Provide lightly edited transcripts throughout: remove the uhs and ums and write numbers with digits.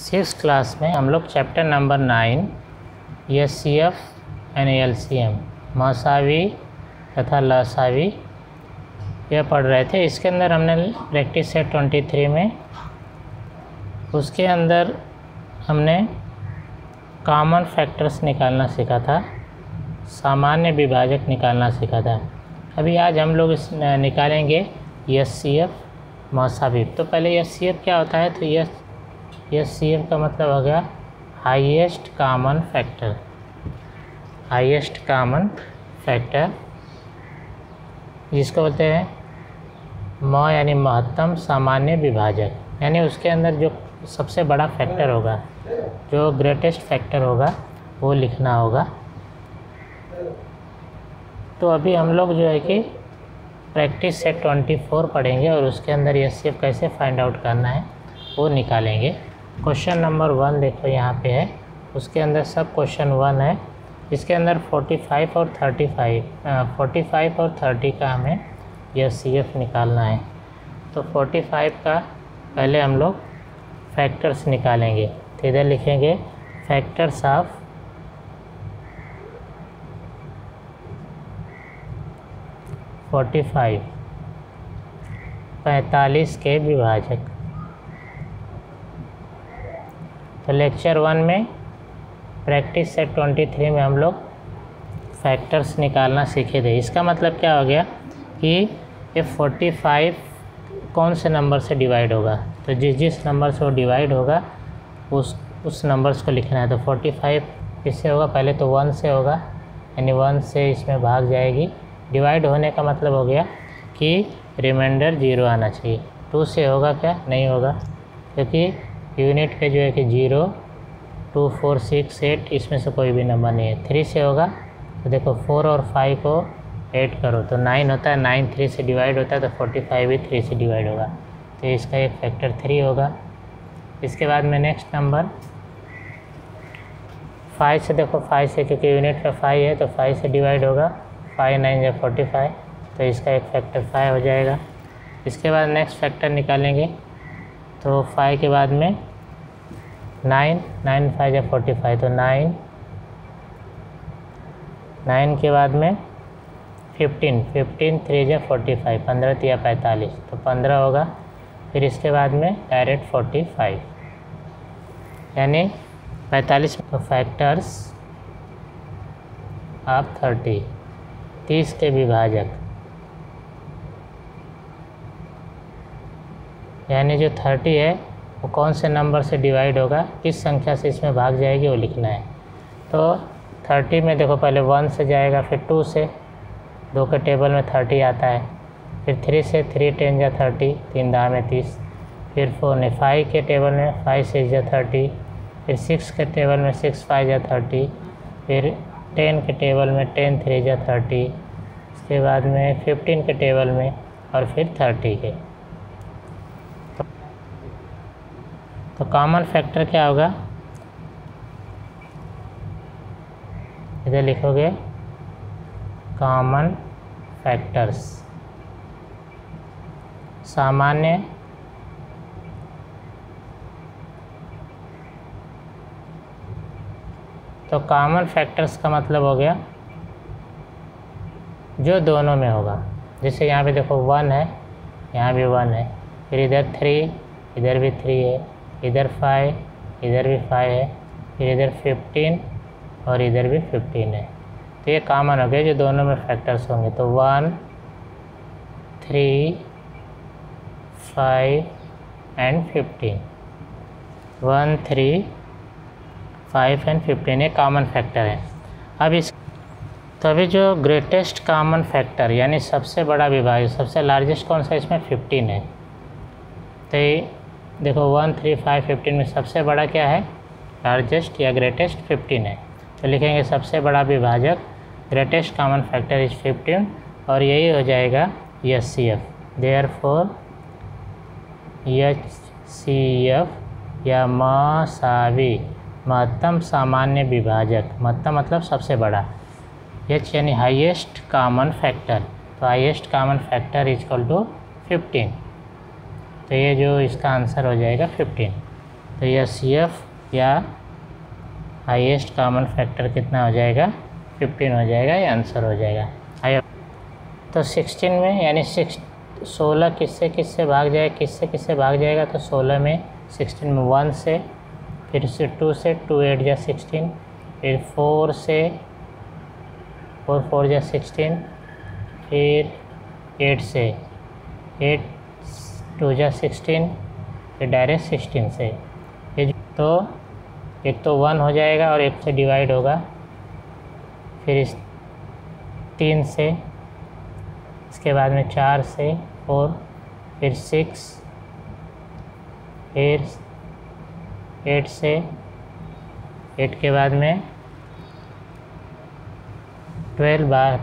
Six class में हम लोग chapter number 9 HCF and LCM मसावी तथा लसावी यह पढ़ रहे थे। इसके अंदर हमने प्रैक्टिस सेट 23 में उसके अंदर हमने कॉमन फैक्टर्स निकालना सीखा था, सामान्य विभाजक निकालना सीखा था। अभी आज हम लोग इस निकालेंगे एचसीएफ मसावी। तो पहले एचसीएफ क्या होता है, तो एचसीएफ का मतलब हो गया highest common factor. Highest common factor जिसको बोलते हैं म यानी महत्तम सामान्य विभाजक, यानी उसके अंदर जो सबसे बड़ा फैक्टर होगा, जो ग्रेटेस्ट फैक्टर होगा वो लिखना होगा। तो अभी हम लोग जो है कि प्रैक्टिस सेट 24 पढ़ेंगे और उसके अंदर एचसीएफ कैसे फाइंड आउट करना है वो निकालेंगे। क्वेश्चन नंबर 1 देखो यहाँ पे है, उसके अंदर सब क्वेश्चन 1 है। इसके अंदर 45 और 30 का हमें एचसीएफ निकालना है। तो 45 का पहले हम लोग फैक्टर्स निकालेंगे। तो इधर लिखेंगे फैक्टर्स ऑफ 45 के विभाजक। तो लेक्चर 1 में प्रैक्टिस सेट 23 में हम लोग फैक्टर्स निकालना सीखे थे। इसका मतलब क्या हो गया कि ये 45 कौन से नंबर से डिवाइड होगा, तो जिस नंबर से वो डिवाइड होगा उस नंबर्स को लिखना है। तो 45 किससे होगा, पहले तो 1 से होगा, यानी 1 से इसमें भाग जाएगी। डिवाइड होने का मतलब हो गया कि रिमाइंडर 0 आना चाहिए। 2 से होगा क्या, नहीं होगा, क्योंकि यूनिट के जो है कि 0, 2, 4, 6, 8 इसमें से कोई भी नंबर नहीं है। 3 से होगा तो देखो 4 और 5 को ऐड करो तो 9 होता है। 9 3 से डिवाइड होता है, तो 45 भी 3 से डिवाइड होगा, तो इसका एक फैक्टर 3 होगा। इसके बाद में नेक्स्ट नंबर 5 से, देखो 5 से क्योंकि यूनिट का 5 है तो 5 से डिवाइड होगा। 5 9 या 45, तो इसका एक फैक्टर 5 हो जाएगा। इसके बाद नेक्स्ट फैक्टर निकालेंगे, तो 5 के बाद में 9 9 5 या 45, तो 9 के बाद में 15 3 या 45, 15 या 45, तो 15 होगा। फिर इसके बाद में डायरेक्ट 45, यानी 45 फैक्टर्स ऑफ 30 के विभाजक, यानी जो 30 है वो कौन से नंबर से डिवाइड होगा, किस संख्या से इसमें भाग जाएगी वो लिखना है। तो 30 में देखो पहले 1 से जाएगा, फिर 2 से, 2 के टेबल में 30 आता है, फिर 3 से, 3 10 या 30, 3 10 में 30, फिर 4 ने 5 के टेबल में 5 6 या 30, फिर 6 के टेबल में 6 5 या 30, फिर 10 के टेबल में 10 3 या 30, इसके बाद में 15 के टेबल में, और फिर 30 के। तो कॉमन फैक्टर क्या होगा, इधर लिखोगे कॉमन फैक्टर्स, सामान्य तो कॉमन फैक्टर्स का मतलब हो गया जो दोनों में होगा। जैसे यहाँ पे देखो 1 है, यहाँ भी 1 है, फिर इधर 3, इधर भी 3 है, इधर 5, इधर भी 5 है, फिर इधर 15 और इधर भी 15 है। तो ये कॉमन हो गया जो दोनों में फैक्टर्स होंगे। तो 1 3 5 एंड 15, 1 3 5 एंड 15 ये कॉमन फैक्टर है। अब इस तो अभी जो ग्रेटेस्ट कॉमन फैक्टर यानी सबसे बड़ा विभाजक, सबसे लार्जेस्ट कौन सा, इसमें 15 है। तो देखो 1 3 5 15 में सबसे बड़ा क्या है, लार्जेस्ट या ग्रेटेस्ट 15 है। तो लिखेंगे सबसे बड़ा विभाजक ग्रेटेस्ट कॉमन फैक्टर इज 15, और यही हो जाएगा एचसीएफ। देयरफॉर एचसीएफ या मसावी महत्तम सामान्य विभाजक, महत्तम मतलब सबसे बड़ा, एच यानी हाईएस्ट कॉमन फैक्टर, तो highest common factor is equal to 15। तो ये जो इसका आंसर हो जाएगा 15। तो एचसीएफ या हाईएस्ट कॉमन फैक्टर कितना हो जाएगा, 15 हो जाएगा, ये आंसर हो जाएगा। तो 16 में यानी 16 किससे किससे भाग जाएगा, किससे भाग जाएगा, तो 16 में 16 में 1 से, फिर से 2 से, 2 8 जा 16, फिर 4 से, 4 4 जा 16, फिर 8 से, 8 2 जा 16, फिर डायरेक्ट 16 से। तो एक तो 1 हो जाएगा और 1 से डिवाइड होगा, फिर इस 3 से, इसके बाद में 4 से, 4, फिर 6, फिर 8 से, 8 के बाद में 12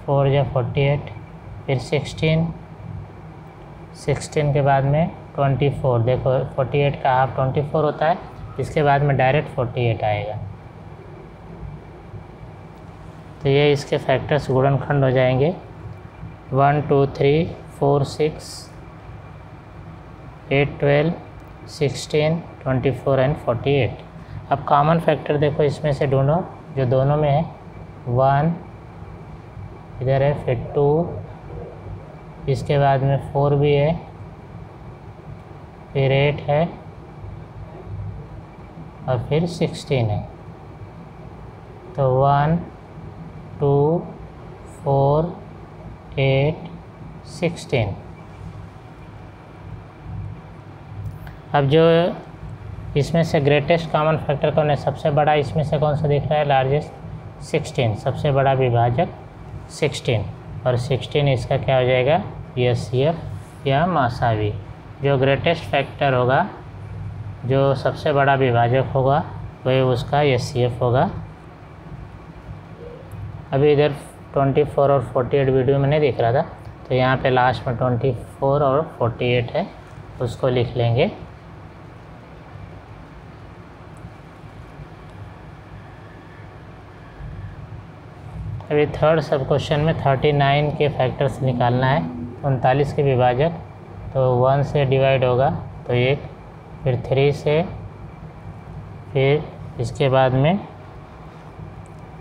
4 या 48, फिर 16 के बाद में 24। देखो 48 का हाफ 24 होता है, इसके बाद में डायरेक्ट 48 आएगा। तो ये इसके फैक्टर्स गुणनखंड हो जाएंगे 1 2 3 4 6 8 12 16 24 एंड 48। अब कॉमन फैक्टर देखो इसमें से ढूंढो जो दोनों में है। 1 इधर है, फिर 2, इसके बाद में 4 भी है, फिर 8 है और फिर 16 है। तो 1 2 4 8 16। अब जो इसमें से ग्रेटेस्ट कॉमन फैक्टर कौन है, सबसे बड़ा इसमें से कौन सा दिख रहा है, लार्जेस्ट 16, सबसे बड़ा विभाजक 16, और 16 इसका क्या हो जाएगा, एचसीएफ या मासावी। जो ग्रेटेस्ट फैक्टर होगा, जो सबसे बड़ा विभाजक होगा, वही उसका एचसीएफ होगा। अभी इधर 24 और 48 वीडियो में नहीं दिख रहा था, तो यहाँ पे लास्ट में 24 और 48 है, उसको लिख लेंगे। अभी थर्ड सब क्वेश्चन में 39 के फैक्टर्स निकालना है। 39 के विभाजक, तो 1 से डिवाइड होगा तो 1, फिर 3 से, फिर इसके बाद में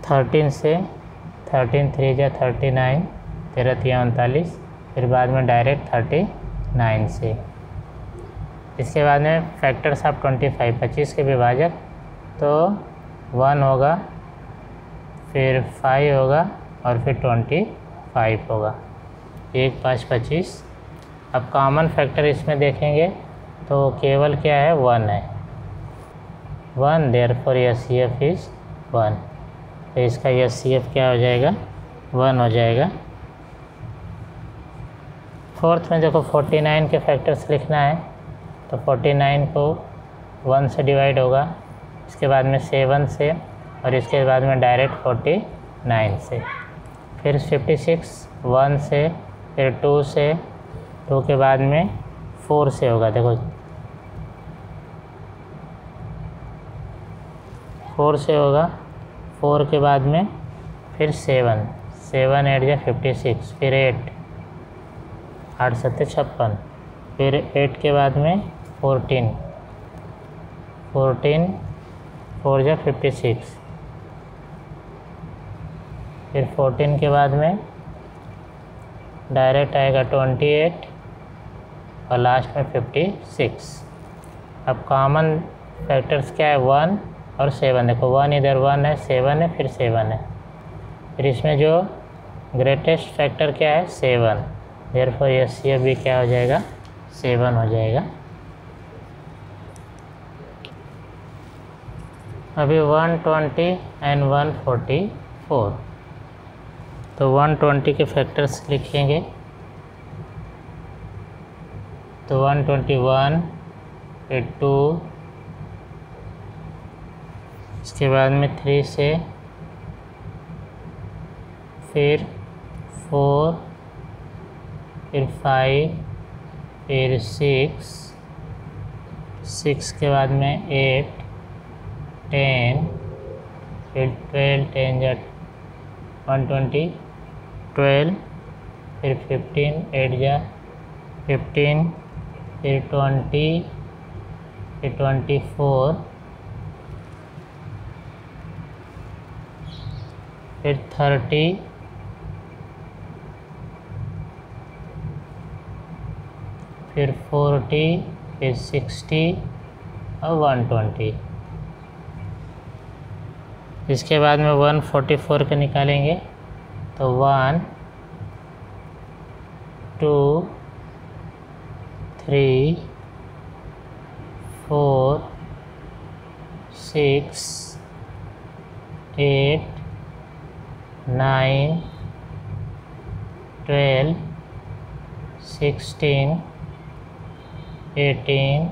13 से, 13 3 जा 39, 13 3 39, फिर बाद में डायरेक्ट 39 से। इसके बाद में फैक्टर्स ऑफ 25, 25 के विभाजक, तो 1 होगा, फिर 5 होगा और फिर 25 होगा। 1 5 25। अब कॉमन फैक्टर इसमें देखेंगे तो केवल क्या है, 1 है, 1, देयरफॉर एचसीएफ इज़ 1। तो इसका एचसीएफ क्या हो जाएगा, 1 हो जाएगा। फोर्थ में देखो 49 के फैक्टर्स लिखना है, तो 49 को 1 से डिवाइड होगा, इसके बाद में 7 से, और इसके बाद में डायरेक्ट 49 से। फिर 56 1 से, फिर 2 से, 2 के बाद में 4 से होगा। देखो 4 से होगा, 4 के बाद में फिर 7 8 या 56, फिर 8 8 7 56, फिर 8 के बाद में 14 4 या 56, फिर 14 के बाद में डायरेक्ट आएगा 28 और लास्ट में 56। अब कॉमन फैक्टर्स क्या है, 1 और 7। देखो 1 इधर 1 है, 7 है, फिर 7 है। फिर इसमें जो ग्रेटेस्ट फैक्टर क्या है, 7, देयरफॉर एचसीएफ भी क्या हो जाएगा, 7 हो जाएगा। अभी 120 एंड 144, तो 120 के फैक्टर्स लिखेंगे, तो 121, फिर 2, इसके बाद में 3 से, फिर 4, फिर 5, फिर 6 के बाद में 8 10, फिर 12 10 या 120, 12, फिर 15 8 जा 15, फिर 20, फिर 24, फिर 30, फिर 40, फिर 60 और 120। इसके बाद में 144 के निकालेंगे तो 1 2 3 4 6 8 9 12 16 18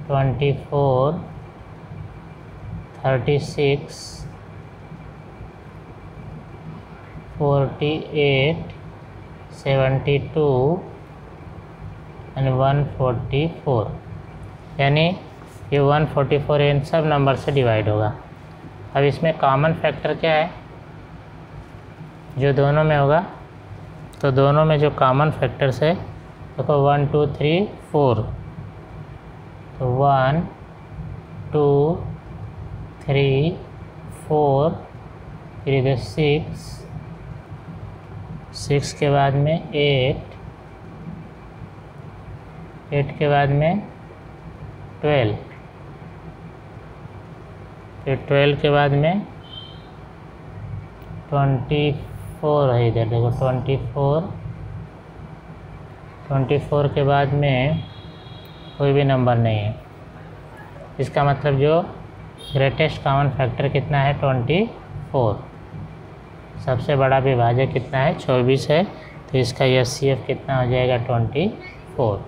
24 36 48 72 एंड 144, यानी ये 144 इन सब नंबर से डिवाइड होगा। अब इसमें कॉमन फैक्टर क्या है जो दोनों में होगा, तो दोनों में जो कॉमन फैक्टर्स है देखो 1 2 3 4, तो 1 2 3 4, फिर इधर 6 के बाद में 8 के बाद में 12, फिर 12 के बाद में 24 है, इधर देखो 24 के बाद में कोई भी नंबर नहीं है। इसका मतलब जो ग्रेटेस्ट कॉमन फैक्टर कितना है 24, सबसे बड़ा विभाजक कितना है 24 है, तो इसका HCF कितना हो जाएगा 24।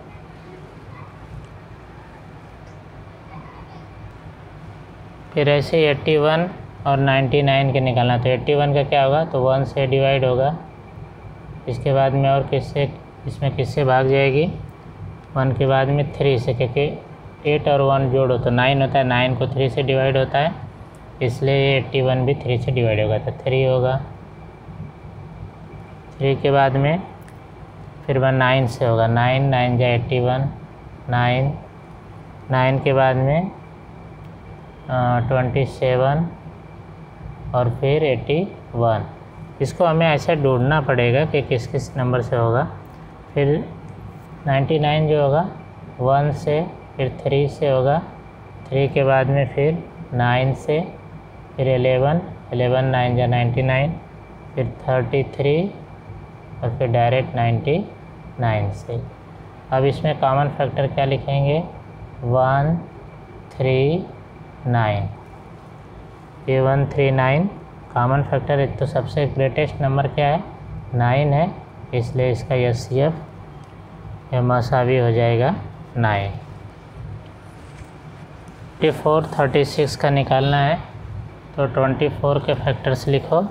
फिर ऐसे 81 और 99 के निकालना, तो 81 का क्या होगा, तो 1 से डिवाइड होगा। इसके बाद में और इसमें किससे भाग जाएगी, 1 के बाद में 3 से, क्योंकि 8 और 1 जोड़ो तो 9 होता है, 9 को 3 से डिवाइड होता है, इसलिए 81 भी 3 से डिवाइड होगा, तो 3 होगा। 3 के बाद में फिर 9 से होगा, 9 9 जा 81, 9 के बाद में 27 और फिर 81। इसको हमें ऐसे ढूंढना पड़ेगा कि किस किस नंबर से होगा। फिर 99 जो होगा 1 से, फिर 3 से होगा, 3 के बाद में फिर 9 से, फिर 11 9 जा 99, फिर 33 और फिर डायरेक्ट 99 से। अब इसमें कॉमन फैक्टर क्या लिखेंगे, 1 3 9, ये 139 कॉमन फैक्टर है, तो सबसे ग्रेटेस्ट नंबर क्या है 9 है, इसलिए इसका HCF या मसावी हो जाएगा 9। 24 36 का निकालना है, तो 24 के फैक्टर्स लिखो।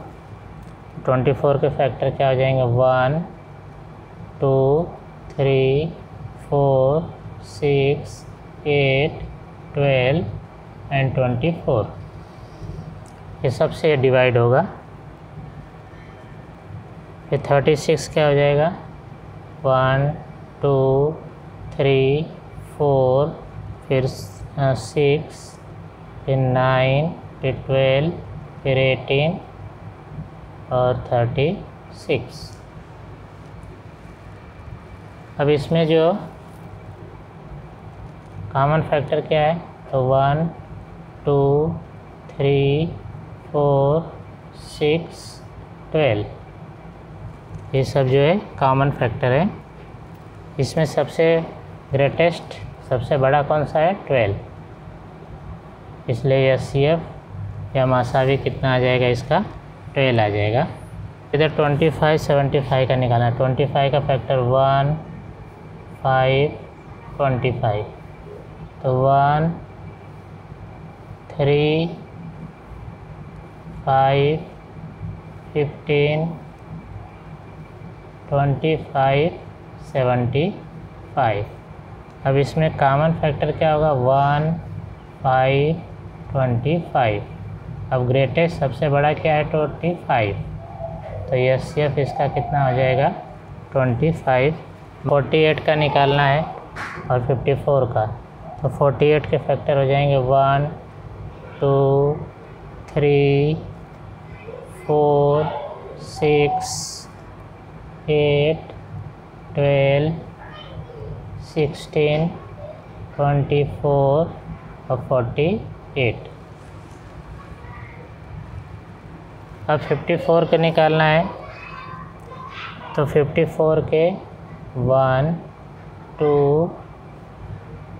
24 के फैक्टर क्या हो जाएंगे, 1 2 3 4 6 8 12 एंड 24, ये सबसे डिवाइड होगा। फिर 36 क्या हो जाएगा, 1 2 3 4, फिर 6, फिर 9, फिर 12, फिर 18 और 36। अब इसमें जो कॉमन फैक्टर क्या है, तो 1 2 3 4 6 12, ये सब जो है कॉमन फैक्टर है। इसमें सबसे ग्रेटेस्ट सबसे बड़ा कौन सा है 12, इसलिए HCF या मसावी कितना आ जाएगा, इसका 12 आ जाएगा। इधर 25 75 का निकालना, 25 का फैक्टर 1 5 25, तो 1 3 5 15 25 75। अब इसमें कॉमन फैक्टर क्या होगा, 1 5 25। अब ग्रेटेस्ट सबसे बड़ा क्या है 25, तो HCF इसका कितना हो जाएगा 25। 48 का निकालना है और 54 का, तो 48 के फैक्टर हो जाएंगे 1 2 3 4 6 8 12 16 24 और 48। अब 54 के निकालना है, तो 54 के 1 2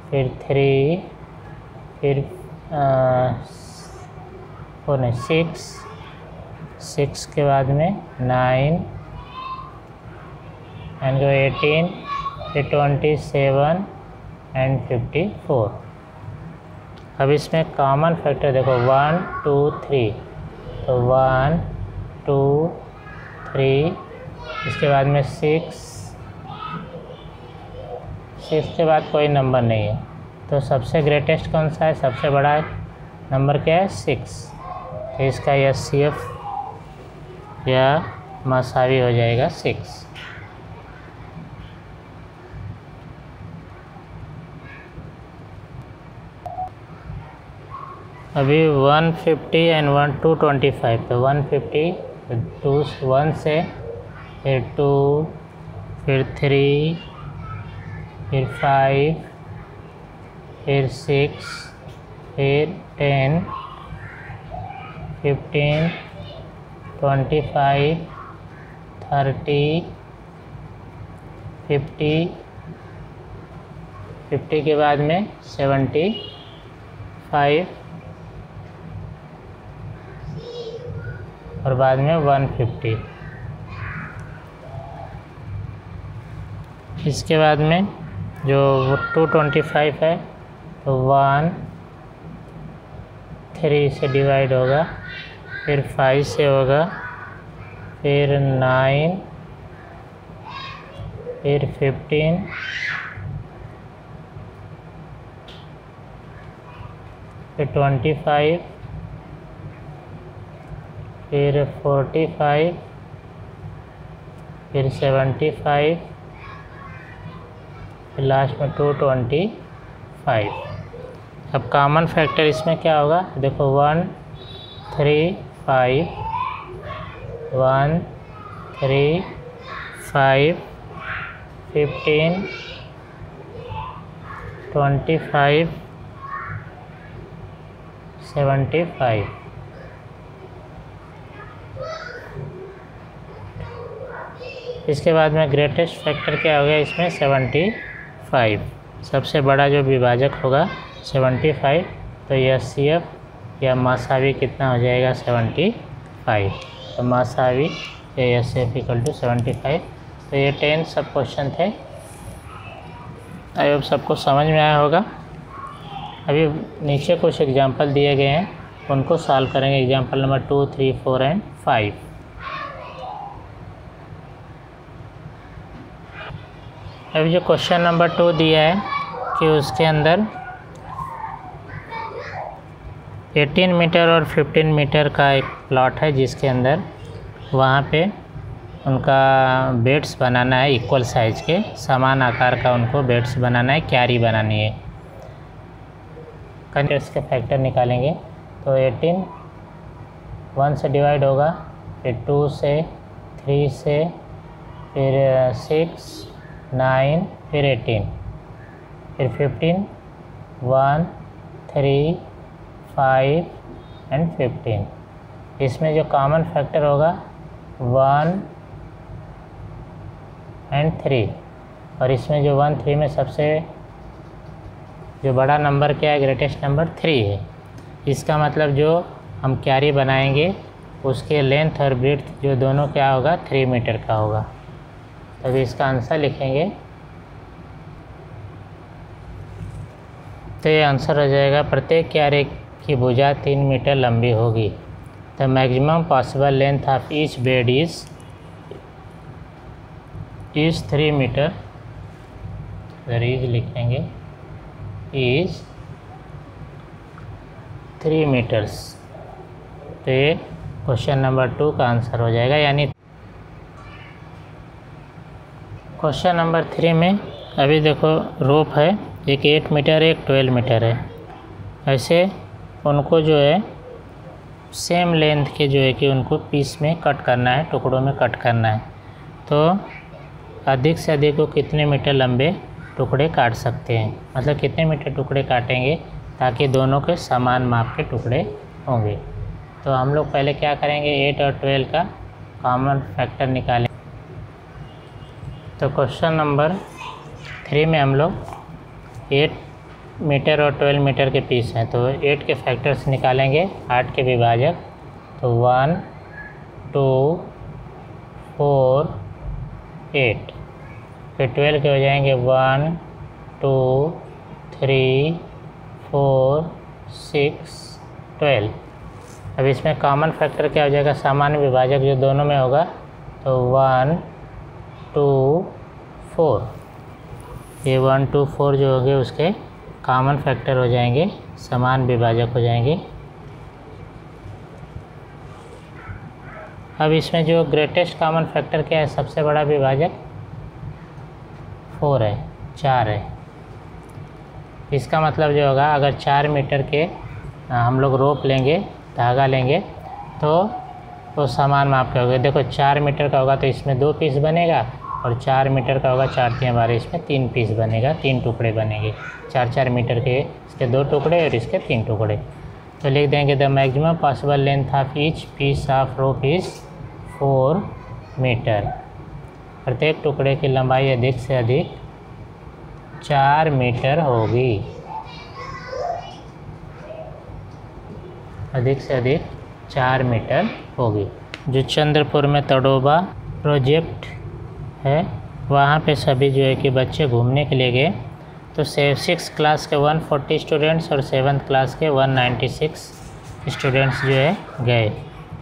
फिर 3 फिर 6 के बाद में 9 एंड 18 फिर 27 एंड 54। अब इसमें कॉमन फैक्टर देखो 1 2 3, तो 1 2 3, इसके बाद में 6 के बाद कोई नंबर नहीं है, तो सबसे ग्रेटेस्ट कौन सा है, सबसे बड़ा नंबर क्या है 6, तो इसका HCF या मसावी हो जाएगा 6। अभी 150 एंड 225, तो 150 1 से फिर 2 फिर 3 फिर 5 फिर 6 फिर 10 15 25 30 50 के बाद में 75 और बाद में 150। इसके बाद में जो 225 है तो 1 3 से डिवाइड होगा, फिर 5 से होगा, फिर 9 फिर 15 फिर 25 फिर 45 फिर 75 फिर लास्ट में 225। अब कॉमन फैक्टर इसमें क्या होगा, देखो 1 3 5 1 3 5 15 25 75। इसके बाद में ग्रेटेस्ट फैक्टर क्या हो गया इसमें 75, सबसे बड़ा जो विभाजक होगा 75, तो HCF या मसावी कितना हो जाएगा 75, तो मसावी या HCF इक्वल टू 75। तो ये 10 सब क्वेश्चन थे, आई होप सबको समझ में आया होगा। अभी नीचे कुछ एग्जांपल दिए गए हैं, उनको सॉल्व करेंगे, एग्जांपल नंबर 2 3 4 एंड 5। अभी जो क्वेश्चन नंबर 2 दिया है कि उसके अंदर 18 मीटर और 15 मीटर का एक प्लॉट है, जिसके अंदर वहाँ पे उनका बेड्स बनाना है, इक्वल साइज़ के समान आकार का उनको बेड्स बनाना है, क्यारी बनानी है। कंटिन्यूस के फैक्टर निकालेंगे, तो 18 1 से डिवाइड होगा, फिर 2 से 3 से फिर 6 9 फिर 18 फिर 15 1 3 5 एंड 15। इसमें जो कॉमन फैक्टर होगा 1 एंड 3, और इसमें जो 1 3 में सबसे जो बड़ा नंबर क्या है, ग्रेटेस्ट नंबर 3 है। इसका मतलब जो हम क्यारी बनाएंगे उसके लेंथ और ब्रेड्थ जो दोनों क्या होगा 3 मीटर का होगा। तभी इसका आंसर लिखेंगे, तो ये आंसर हो जाएगा प्रत्येक क्यारी की भुजा 3 मीटर लंबी होगी। The maximum possible length of each bed is 3 metre, is लिखेंगे इज 3 मीटर्स। तो ये क्वेश्चन नंबर 2 का आंसर हो जाएगा। यानी क्वेश्चन नंबर 3 में अभी देखो रोप है, एक 8 मीटर एक 12 मीटर है। ऐसे उनको जो है सेम लेंथ के जो है कि उनको पीस में कट करना है, टुकड़ों में कट करना है। तो अधिक से अधिक वो कितने मीटर लंबे टुकड़े काट सकते हैं, मतलब कितने मीटर टुकड़े काटेंगे ताकि दोनों के समान माप के टुकड़े होंगे। तो हम लोग पहले क्या करेंगे, 8 और 12 का कॉमन फैक्टर निकालें। तो क्वेश्चन नंबर 3 में हम लोग 8 मीटर और 12 मीटर के पीस हैं, तो 8 के फैक्टर्स निकालेंगे, 8 के विभाजक। तो 1 2 4 8। फिर 12 के हो जाएंगे 1 2 3 4 6 12। अब इसमें कॉमन फैक्टर क्या हो जाएगा, सामान्य विभाजक जो दोनों में होगा, तो 1 2 4। ये 1 2 4 जो होंगे उसके कॉमन फैक्टर हो जाएंगे, समान विभाजक हो जाएंगे। अब इसमें जो ग्रेटेस्ट कॉमन फैक्टर क्या है, सबसे बड़ा विभाजक 4 है, 4 है। इसका मतलब जो होगा, अगर 4 मीटर के हम लोग रोप लेंगे, धागा लेंगे, तो वो समान माप के हो गए। देखो 4 मीटर का होगा तो इसमें 2 पीस बनेगा, और 4 मीटर का होगा 4 3 12, इसमें 3 पीस बनेगा, 3 टुकड़े बनेंगे। 4 मीटर के इसके 2 टुकड़े और इसके 3 टुकड़े। तो लिख देंगे the maximum possible length of each piece of rope is 4 metre. प्रत्येक टुकड़े की लंबाई अधिक से अधिक 4 मीटर होगी, अधिक से अधिक 4 मीटर होगी। जो चंद्रपुर में तड़ोबा प्रोजेक्ट है, वहाँ पे सभी जो है कि बच्चे घूमने के लिए गए। तो 6 क्लास के 140 स्टूडेंट्स और 7th क्लास के 196 स्टूडेंट्स जो है गए।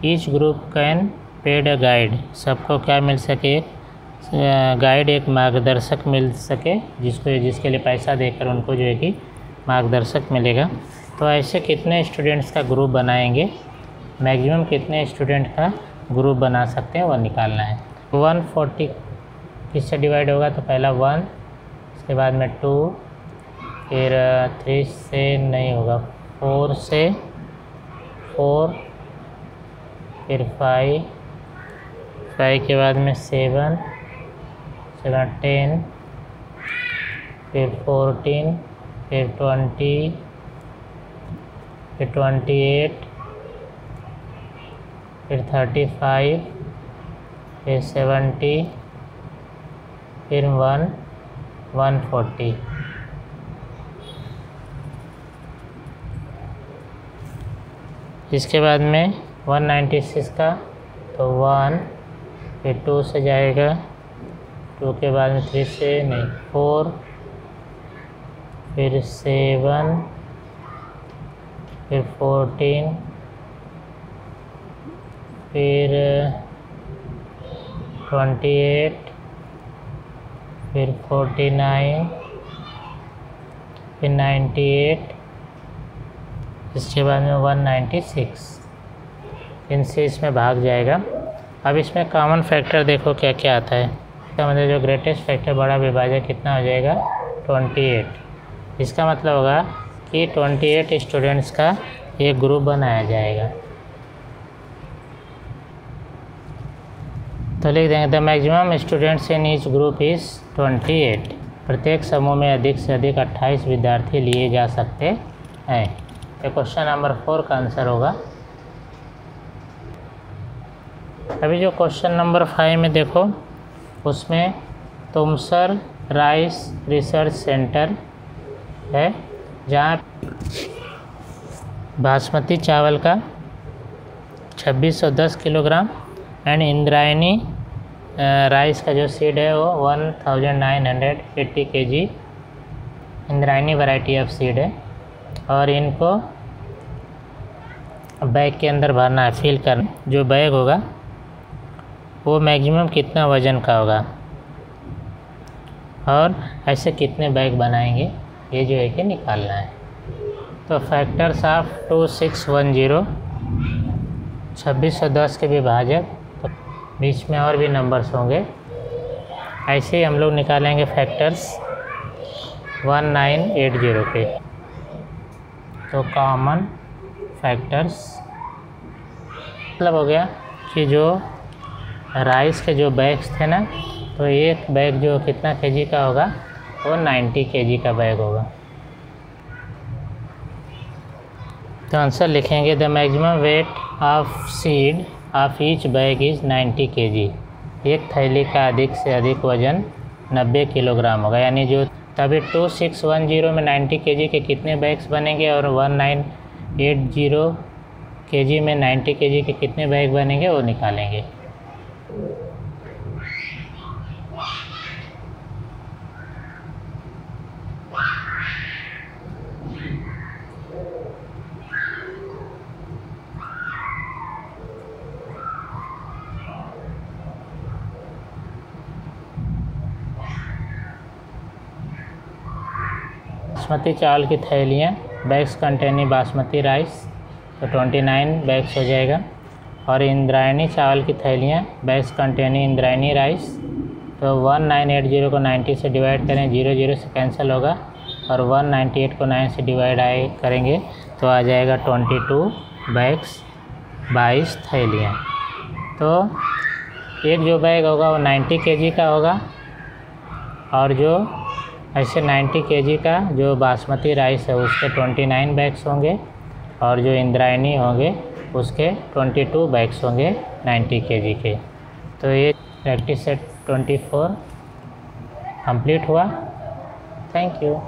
Each group can paid a guide, सबको क्या मिल सके, गाइड एक मार्गदर्शक मिल सके, जिसके लिए पैसा देकर उनको जो है कि मार्गदर्शक मिलेगा। तो ऐसे कितने स्टूडेंट्स का ग्रुप बनाएंगे, मैक्सिमम कितने स्टूडेंट का ग्रुप बना सकते हैं वो निकालना है। 140 किससे डिवाइड होगा, तो पहला 1, उसके बाद में 2, फिर 3 से नहीं होगा, 4 से 4, फिर 5 के बाद में 7 10, फिर 14, फिर 20, फिर 28, फिर 35, फिर 70, फिर 140। इसके बाद में 196 का, तो 1, फिर 2 से जाएगा, 2 के बाद में 3 से नहीं, 4, फिर 7, फिर 14, फिर 28, फिर 49, फिर 98, इसके बाद में 196। इनसे इसमें भाग जाएगा। अब इसमें कॉमन फैक्टर देखो क्या क्या आता है। इसका मतलब जो ग्रेटेस्ट फैक्टर बड़ा विभाजक कितना हो जाएगा, 28। इसका मतलब होगा कि 28 स्टूडेंट्स का एक ग्रुप बनाया जाएगा। तो लिख देंगे the maximum students in each group is 28। प्रत्येक समूह में अधिक से अधिक 28 विद्यार्थी लिए जा सकते हैं। तो क्वेश्चन नंबर 4 का आंसर होगा। अभी जो क्वेश्चन नंबर 5 में देखो, उसमें तुमसर राइस रिसर्च सेंटर है, जहाँ बासमती चावल का 2610 किलोग्राम एंड इंद्रायणी राइस का जो सीड है वो 1980 kg Indrayani variety of seed है, और इनको बैग के अंदर भरना है, फिल करना। जो बैग होगा वो मैक्सिमम कितना वज़न का होगा, और ऐसे कितने बैग बनाएंगे, ये जो है कि निकालना है। तो फैक्टर्स ऑफ 2610, 2610 के विभाजक, तो बीच में और भी नंबर्स होंगे। ऐसे ही हम लोग निकालेंगे फैक्टर्स 1980 के। तो कॉमन फैक्टर्स मतलब हो गया कि जो राइस के जो बैग्स थे ना, तो एक बैग जो कितना केजी का होगा, वो 90 केजी का बैग होगा। तो आंसर लिखेंगे the maximum weight of seed of each bag is 90 KG. एक थैली का अधिक से अधिक वजन 90 किलोग्राम होगा। यानी जो तभी 2610 में 90 केजी के कितने बैग्स बनेंगे और 1980 केजी में 90 केजी के कितने बैग बनेंगे वो निकालेंगे। बासमती चावल की थैलियाँ, बैग्स कंटेनिंग बासमती राइस, तो 29 बैग्स हो जाएगा। और इंद्रायणी चावल की थैलियाँ, बैग्स कंटेनिंग इंद्रायणी राइस, तो 1980 को 90 से डिवाइड करें, 00 से कैंसिल होगा, और 198 को 9 से डिवाइड करेंगे तो आ जाएगा 22 बैग्स 22 थैलियाँ। तो एक जो बैग होगा वो 90 केजी का होगा, और जो ऐसे 90 केजी का जो बासमती राइस है उसके 29 बैग्स होंगे, और जो इंद्रायणी होंगे उसके 22 बैग्स होंगे 90 केजी के। तो ये प्रैक्टिस सेट 24 कंप्लीट हुआ। Thank you.